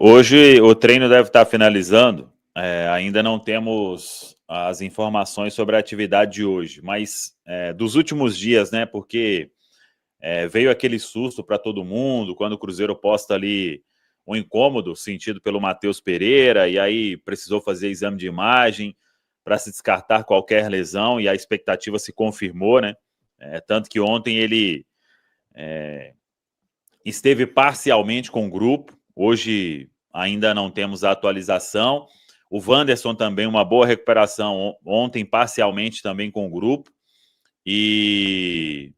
Hoje o treino deve estar finalizando. Ainda não temos as informações sobre a atividade de hoje, mas dos últimos dias, né? Porque veio aquele susto para todo mundo quando o Cruzeiro posta ali um incômodo sentido pelo Matheus Pereira, e aí precisou fazer exame de imagem para se descartar qualquer lesão, e a expectativa se confirmou, né? Tanto que ontem ele esteve parcialmente com o grupo, hoje ainda não temos a atualização. O Wanderson também, uma boa recuperação ontem, parcialmente também com o grupo. E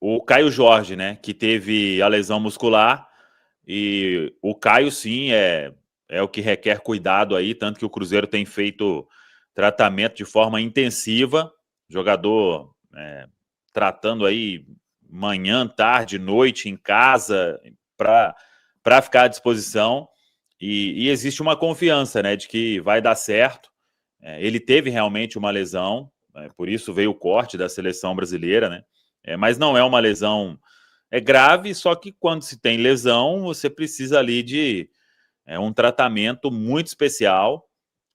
o Caio Jorge, né, que teve a lesão muscular. E o Caio, sim, é o que requer cuidado aí, tanto que o Cruzeiro tem feito tratamento de forma intensiva, jogador tratando aí manhã, tarde, noite, em casa, para ficar à disposição. E existe uma confiança, né, de que vai dar certo. Ele teve realmente uma lesão, por isso veio o corte da seleção brasileira, né? Mas não é uma lesão grave, só que quando se tem lesão, você precisa ali de um tratamento muito especial,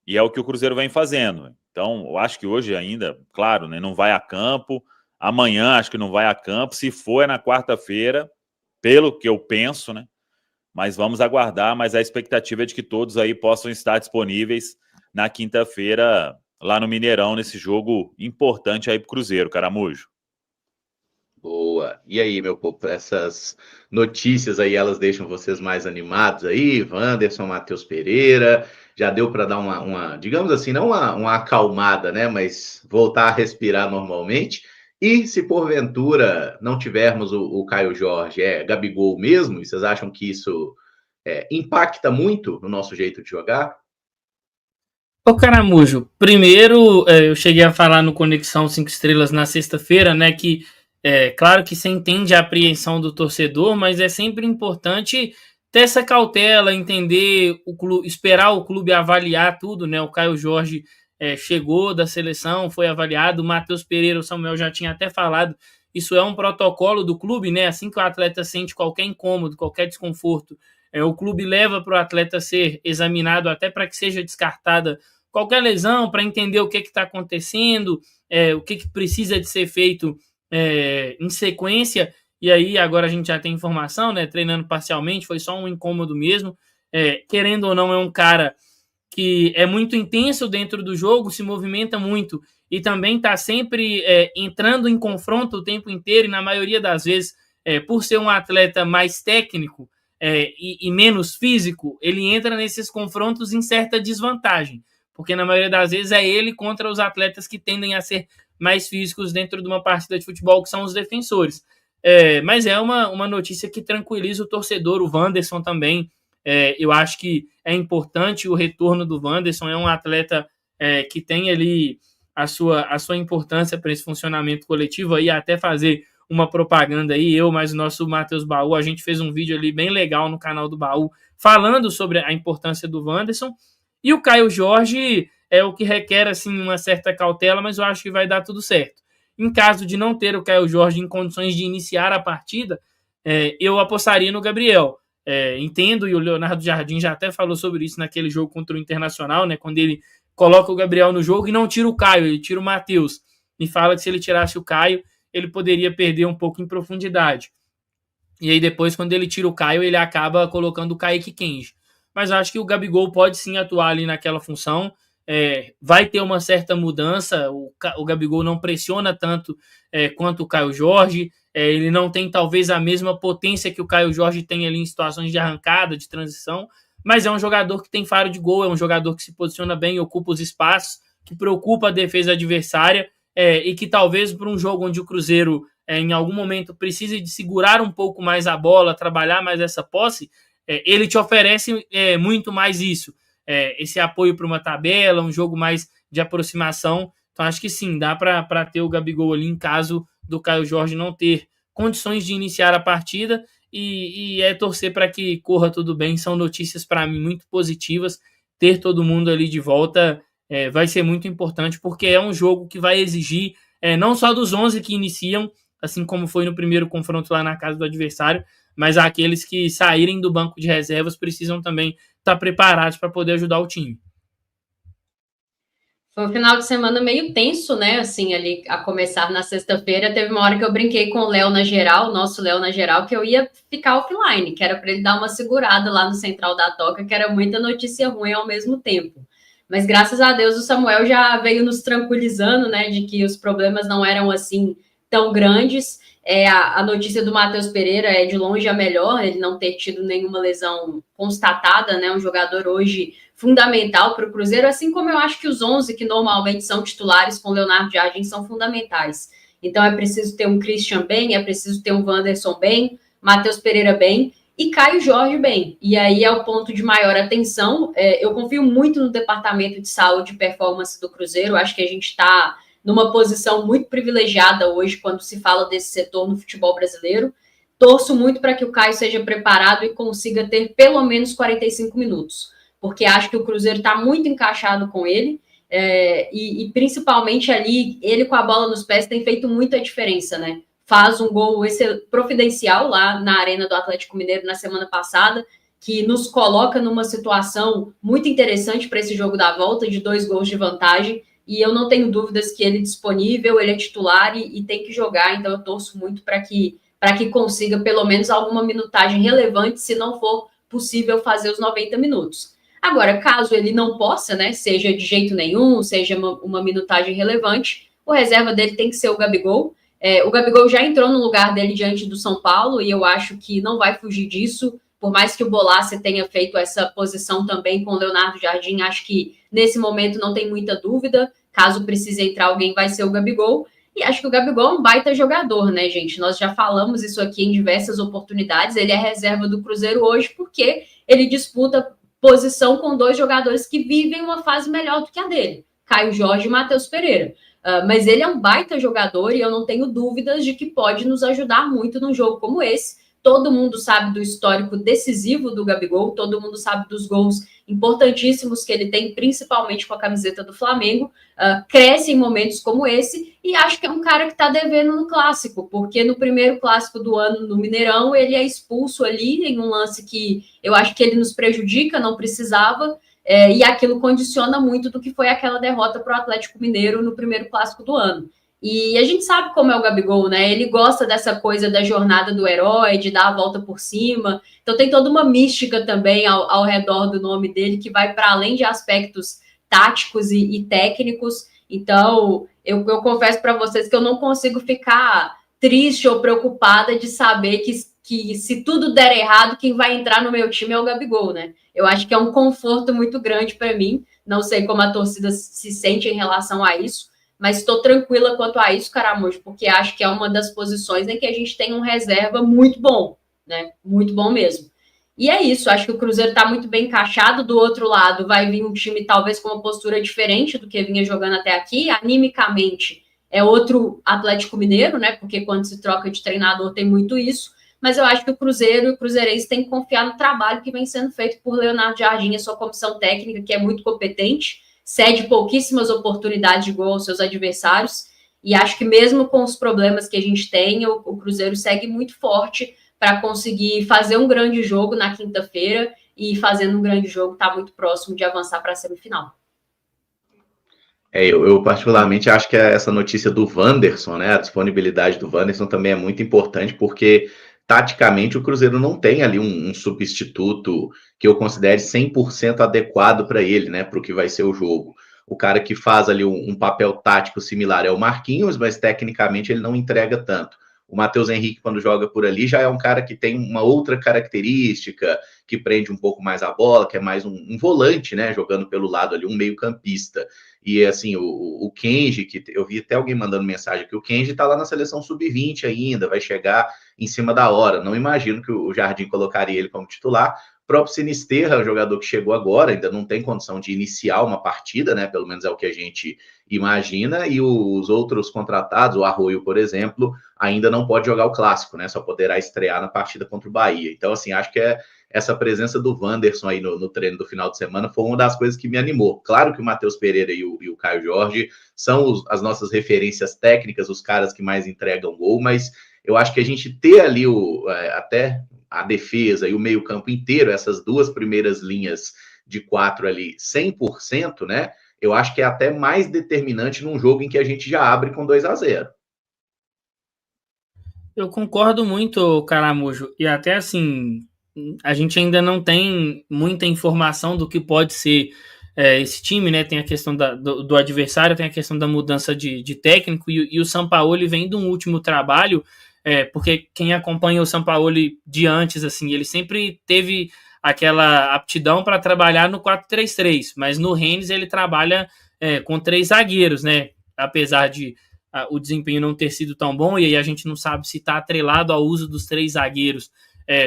e é o que o Cruzeiro vem fazendo. Então, eu acho que hoje ainda, claro, né, não vai a campo. Amanhã acho que não vai a campo. Se for, é na quarta-feira, pelo que eu penso, né? Mas vamos aguardar, mas a expectativa é de que todos aí possam estar disponíveis na quinta-feira, lá no Mineirão, nesse jogo importante aí pro Cruzeiro, Caramujo. Boa. E aí, meu povo, essas notícias aí, elas deixam vocês mais animados aí? Wanderson, Matheus Pereira, já deu para dar digamos assim, não uma acalmada, né? Mas voltar a respirar normalmente. E se porventura não tivermos o Caio Jorge, Gabigol mesmo, e vocês acham que isso impacta muito no nosso jeito de jogar? Ô Caramujo, primeiro eu cheguei a falar no Conexão 5 Estrelas na sexta-feira, né, que claro que você entende a apreensão do torcedor, mas é sempre importante ter essa cautela, entender o clube, esperar o clube avaliar tudo, né, o Caio Jorge chegou da seleção, foi avaliado, o Matheus Pereira, o Samuel já tinha até falado, isso é um protocolo do clube, né, assim que o atleta sente qualquer incômodo, qualquer desconforto, o clube leva para o atleta ser examinado até para que seja descartada qualquer lesão, para entender o que está acontecendo, o que precisa de ser feito em sequência. E aí agora a gente já tem informação, né? Treinando parcialmente, foi só um incômodo mesmo. Querendo ou não, é um cara que é muito intenso dentro do jogo, se movimenta muito e também está sempre entrando em confronto o tempo inteiro, e na maioria das vezes, por ser um atleta mais técnico e menos físico, ele entra nesses confrontos em certa desvantagem, porque na maioria das vezes é ele contra os atletas que tendem a ser mais físicos dentro de uma partida de futebol, que são os defensores. Mas é uma notícia que tranquiliza o torcedor, o Wanderson também. Eu acho que é importante o retorno do Wanderson, é um atleta que tem ali a sua importância para esse funcionamento coletivo, aí até fazer uma propaganda aí, eu mais o nosso Matheus Baú, a gente fez um vídeo ali bem legal no canal do Baú, falando sobre a importância do Wanderson. E o Caio Jorge é o que requer assim uma certa cautela, mas eu acho que vai dar tudo certo. Em caso de não ter o Caio Jorge em condições de iniciar a partida, eu apostaria no Gabriel. Entendo, e o Leonardo Jardim já até falou sobre isso naquele jogo contra o Internacional, né, quando ele coloca o Gabriel no jogo e não tira o Caio, ele tira o Matheus. E fala que se ele tirasse o Caio, ele poderia perder um pouco em profundidade. E aí depois, quando ele tira o Caio, ele acaba colocando o Kaique Kenji. Mas eu acho que o Gabigol pode sim atuar ali naquela função. Vai ter uma certa mudança. O Gabigol não pressiona tanto quanto o Caio Jorge. Ele não tem talvez a mesma potência que o Caio Jorge tem ali em situações de arrancada, de transição. Mas é um jogador que tem faro de gol, é um jogador que se posiciona bem, ocupa os espaços, que preocupa a defesa adversária e que talvez para um jogo onde o Cruzeiro em algum momento precise de segurar um pouco mais a bola, trabalhar mais essa posse, ele te oferece muito mais isso. Esse apoio para uma tabela, um jogo mais de aproximação. Então acho que sim, dá para ter o Gabigol ali em caso do Caio Jorge não ter condições de iniciar a partida e torcer para que corra tudo bem. São notícias para mim muito positivas. Ter todo mundo ali de volta vai ser muito importante, porque é um jogo que vai exigir não só dos 11 que iniciam, assim como foi no primeiro confronto lá na casa do adversário, mas aqueles que saírem do banco de reservas precisam também estar preparados para poder ajudar o time. Foi um final de semana meio tenso, né? Assim, ali a começar na sexta-feira, teve uma hora que eu brinquei com o Léo na geral, nosso Léo na geral, que eu ia ficar offline, que era para ele dar uma segurada lá no Central da Toca, que era muita notícia ruim ao mesmo tempo. Mas graças a Deus o Samuel já veio nos tranquilizando, né? De que os problemas não eram assim tão grandes. A notícia do Matheus Pereira é de longe a melhor, ele não ter tido nenhuma lesão constatada, né? Um jogador hoje fundamental para o Cruzeiro, assim como eu acho que os 11 que normalmente são titulares com Leonardo Jardim são fundamentais. Então é preciso ter um Christian bem, é preciso ter um Wanderson bem, Matheus Pereira bem e Caio Jorge bem. E aí é o ponto de maior atenção. Eu confio muito no departamento de saúde e performance do Cruzeiro, acho que a gente está numa posição muito privilegiada hoje quando se fala desse setor no futebol brasileiro. Torço muito para que o Caio seja preparado e consiga ter pelo menos 45 minutos, porque acho que o Cruzeiro está muito encaixado com ele, e principalmente ali, ele com a bola nos pés tem feito muita diferença, né? Faz um gol providencial lá na Arena do Atlético Mineiro na semana passada, que nos coloca numa situação muito interessante para esse jogo da volta, de 2 gols de vantagem, e eu não tenho dúvidas que ele é disponível, ele é titular e tem que jogar, então eu torço muito para que consiga pelo menos alguma minutagem relevante, se não for possível fazer os 90 minutos. Agora, caso ele não possa, né, seja de jeito nenhum, seja uma minutagem relevante, o reserva dele tem que ser o Gabigol. O Gabigol já entrou no lugar dele diante do São Paulo e eu acho que não vai fugir disso, por mais que o Bolasie tenha feito essa posição também com o Leonardo Jardim, acho que nesse momento não tem muita dúvida, caso precise entrar alguém vai ser o Gabigol. E acho que o Gabigol é um baita jogador, né, gente? Nós já falamos isso aqui em diversas oportunidades. Ele é reserva do Cruzeiro hoje porque ele disputa posição com 2 jogadores que vivem uma fase melhor do que a dele, Caio Jorge e Matheus Pereira. Mas ele é um baita jogador e eu não tenho dúvidas de que pode nos ajudar muito num jogo como esse. Todo mundo sabe do histórico decisivo do Gabigol, todo mundo sabe dos gols importantíssimos que ele tem, principalmente com a camiseta do Flamengo, cresce em momentos como esse, e acho que é um cara que está devendo no Clássico, porque no primeiro Clássico do ano, no Mineirão, ele é expulso ali em um lance que eu acho que ele nos prejudica, não precisava, e aquilo condiciona muito do que foi aquela derrota para o Atlético Mineiro no primeiro Clássico do ano. E a gente sabe como é o Gabigol, né? Ele gosta dessa coisa da jornada do herói, de dar a volta por cima. Então tem toda uma mística também ao redor do nome dele, que vai para além de aspectos táticos e técnicos. Então, eu confesso para vocês que eu não consigo ficar triste ou preocupada de saber que se tudo der errado, quem vai entrar no meu time é o Gabigol, né? Eu acho que é um conforto muito grande para mim. Não sei como a torcida se sente em relação a isso, mas estou tranquila quanto a isso, Caramujo, porque acho que é uma das posições em que a gente tem um reserva muito bom, né? Muito bom mesmo. E é isso, acho que o Cruzeiro está muito bem encaixado. Do outro lado, vai vir um time talvez com uma postura diferente do que vinha jogando até aqui. Animicamente, é outro Atlético Mineiro, né? Porque quando se troca de treinador tem muito isso. Mas eu acho que o Cruzeiro e o Cruzeirense têm que confiar no trabalho que vem sendo feito por Leonardo Jardim e a sua comissão técnica, que é muito competente, cede pouquíssimas oportunidades de gol aos seus adversários, e acho que mesmo com os problemas que a gente tem, o Cruzeiro segue muito forte para conseguir fazer um grande jogo na quinta-feira, e fazendo um grande jogo está muito próximo de avançar para a semifinal. Eu particularmente acho que essa notícia do Wanderson, né, a disponibilidade do Wanderson também é muito importante, porque taticamente o Cruzeiro não tem ali um substituto que eu considere 100% adequado para ele, né, para o que vai ser o jogo. O cara que faz ali um papel tático similar é o Marquinhos, mas tecnicamente ele não entrega tanto. O Matheus Henrique, quando joga por ali, já é um cara que tem uma outra característica, que prende um pouco mais a bola, que é mais um volante, né, jogando pelo lado ali, um meio-campista. E assim, o Kenji, que eu vi até alguém mandando mensagem que o Kenji tá lá na seleção sub-20 ainda, vai chegar em cima da hora. Não imagino que o Jardim colocaria ele como titular. O próprio Sinisterra, o jogador que chegou agora, ainda não tem condição de iniciar uma partida, né? Pelo menos é o que a gente imagina. E os outros contratados, o Arroio, por exemplo, ainda não pode jogar o clássico, né? Só poderá estrear na partida contra o Bahia. Então, assim, acho que essa presença do Wanderson aí no treino do final de semana foi uma das coisas que me animou. Claro que o Matheus Pereira e o Caio Jorge são as nossas referências técnicas, os caras que mais entregam gol, mas eu acho que a gente ter ali até a defesa e o meio-campo inteiro, essas duas primeiras linhas de 4 ali, 100%, né? Eu acho que é até mais determinante num jogo em que a gente já abre com 2-0. Eu concordo muito, Caramujo. E até assim, a gente ainda não tem muita informação do que pode ser esse time, né? Tem a questão do adversário, tem a questão da mudança de técnico, e o Sampaoli vem de um último trabalho, porque quem acompanha o Sampaoli de antes, assim, ele sempre teve aquela aptidão para trabalhar no 4-3-3, mas no Rennes ele trabalha com 3 zagueiros, né? Apesar de o desempenho não ter sido tão bom, e aí a gente não sabe se está atrelado ao uso dos 3 zagueiros,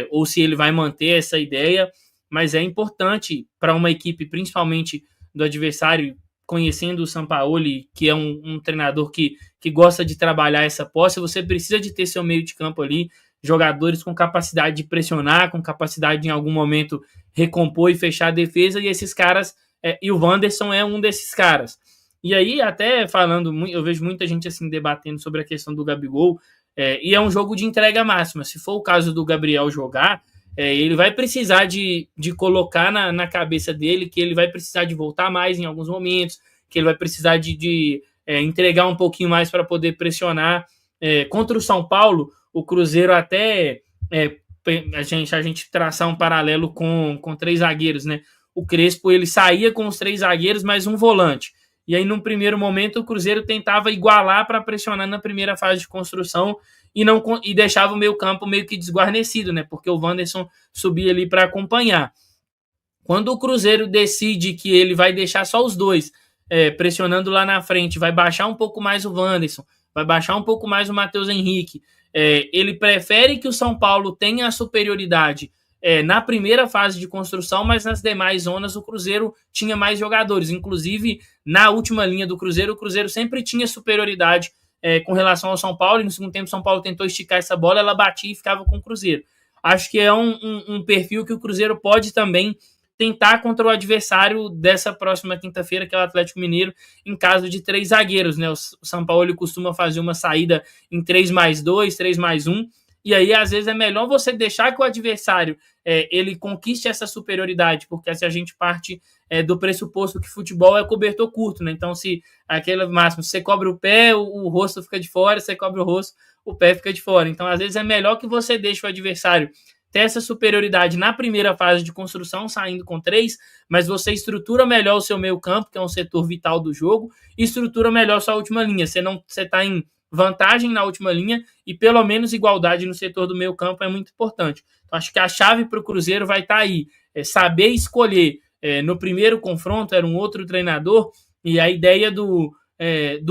ou se ele vai manter essa ideia, mas é importante para uma equipe, principalmente do adversário, conhecendo o Sampaoli, que é um treinador que gosta de trabalhar essa posse, você precisa de ter seu meio de campo ali, jogadores com capacidade de pressionar, com capacidade de, em algum momento, recompor e fechar a defesa, e esses caras, e o Wanderson é um desses caras. E aí, até falando, eu vejo muita gente assim debatendo sobre a questão do Gabigol, e é um jogo de entrega máxima. Se for o caso do Gabriel jogar, ele vai precisar de colocar na cabeça dele que ele vai precisar de voltar mais em alguns momentos, que ele vai precisar de entregar um pouquinho mais para poder pressionar. Contra o São Paulo, o Cruzeiro até a gente traçar um paralelo com 3 zagueiros, né? O Crespo, ele saía com os 3 zagueiros, mais um volante. E aí, num primeiro momento, o Cruzeiro tentava igualar para pressionar na primeira fase de construção e deixava o meio campo meio que desguarnecido, né? Porque o Wanderson subia ali para acompanhar. Quando o Cruzeiro decide que ele vai deixar só os 2 pressionando lá na frente, vai baixar um pouco mais o Wanderson, vai baixar um pouco mais o Matheus Henrique, ele prefere que o São Paulo tenha a superioridade na primeira fase de construção, mas nas demais zonas o Cruzeiro tinha mais jogadores. Inclusive, na última linha do Cruzeiro, o Cruzeiro sempre tinha superioridade com relação ao São Paulo, e no segundo tempo o São Paulo tentou esticar essa bola, ela batia e ficava com o Cruzeiro. Acho que é um perfil que o Cruzeiro pode também tentar contra o adversário dessa próxima quinta-feira, que é o Atlético Mineiro, em caso de 3 zagueiros, né? O São Paulo costuma fazer uma saída em 3+2, 3+1, e aí às vezes é melhor você deixar que o adversário ele conquiste essa superioridade, porque se a gente parte do pressuposto que futebol é cobertor curto, né? Então, se aquele máximo, você cobre o pé, o rosto fica de fora, você cobre o rosto, o pé fica de fora. Então, às vezes é melhor que você deixe o adversário ter essa superioridade na primeira fase de construção, saindo com 3, mas você estrutura melhor o seu meio campo, que é um setor vital do jogo, e estrutura melhor sua última linha. Você está em vantagem na última linha e pelo menos igualdade no setor do meio campo é muito importante. Então, acho que a chave para o Cruzeiro vai estar aí, saber escolher. No primeiro confronto era um outro treinador, e a ideia do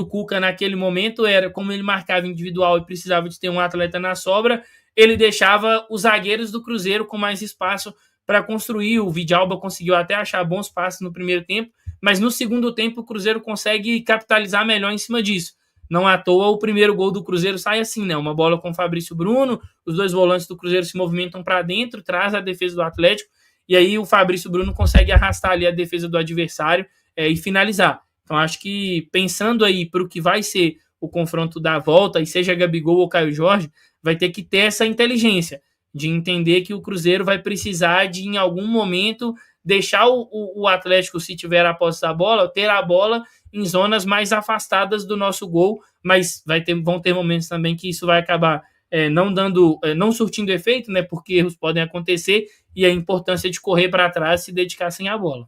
Cuca naquele momento era, como ele marcava individual e precisava de ter um atleta na sobra, ele deixava os zagueiros do Cruzeiro com mais espaço para construir. O Vidalba conseguiu até achar bons passes no primeiro tempo, mas no segundo tempo o Cruzeiro consegue capitalizar melhor em cima disso. Não à toa o primeiro gol do Cruzeiro sai assim, né? Uma bola com o Fabrício Bruno, os 2 volantes do Cruzeiro se movimentam para dentro, traz a defesa do Atlético, e aí o Fabrício Bruno consegue arrastar ali a defesa do adversário e finalizar. Então acho que pensando aí para o que vai ser o confronto da volta, e seja Gabigol ou Caio Jorge, vai ter que ter essa inteligência de entender que o Cruzeiro vai precisar de, em algum momento, deixar o Atlético, se tiver a posse da bola, ter a bola em zonas mais afastadas do nosso gol, mas vão ter momentos também que isso vai acabar não surtindo efeito, né, porque erros podem acontecer, e a importância de correr para trás e se dedicar sem a bola.